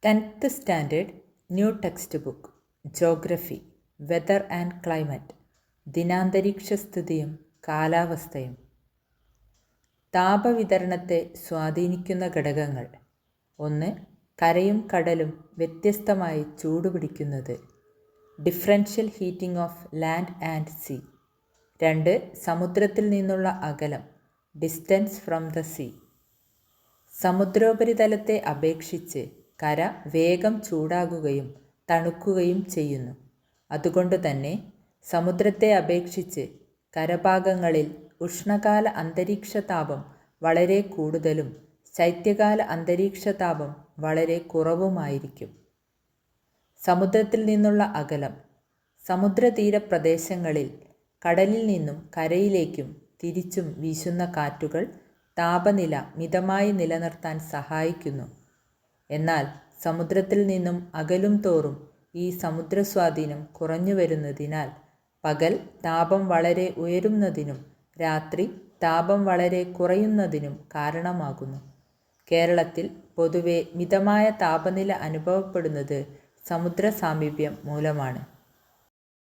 10th standard new textbook geography weather and climate ദിനാന്തരീക്ഷസ്ഥിതിയും കാലാവസ്ഥയും. താപവിതരണത്തെ സ്വാധീനിക്കുന്ന ഘടകങ്ങൾ: 1. കരയും കടലും വ്യത്യസ്തമായി ചൂടുപിടിക്കുന്നത്. Differential heating of land and sea. 2. സമുദ്രത്തിൽ നിന്നുള്ള അകലം ഡിസ്റ്റൻസ് ഫ്രം ദ സീ. സമുദ്രോപരിതലത്തെ അപേക്ഷിച്ച് കര വേഗം ചൂടാകുകയും തണുക്കുകയും ചെയ്യുന്നു. അതുകൊണ്ട് തന്നെ സമുദ്രത്തെ അപേക്ഷിച്ച് കരഭാഗങ്ങളിൽ ഉഷ്ണകാല അന്തരീക്ഷതാപം വളരെ കൂടുതലും ശൈത്യകാല അന്തരീക്ഷതാപം വളരെ കുറവുമായിരിക്കും. സമുദ്രത്തിൽ നിന്നുള്ള അകലം: സമുദ്രതീരപ്രദേശങ്ങളിൽ കടലിൽ നിന്നും കരയിലേക്കും തിരിച്ചും വീശുന്ന കാറ്റുകൾ താപനില മിതമായി നിലനിർത്താൻ സഹായിക്കുന്നു. എന്നാൽ സമുദ്രത്തിൽ നിന്നും അകലും തോറും ഈ സമുദ്രസ്വാധീനം കുറഞ്ഞു വരുന്നതിനാൽ പകൽ താപം വളരെ ഉയരുന്നതിനും രാത്രി താപം വളരെ കുറയുന്നതിനും കാരണമാകുന്നു. കേരളത്തിൽ പൊതുവെ മിതമായ താപനില അനുഭവപ്പെടുന്നത് സമുദ്ര സാമീപ്യം മൂലമാണ്.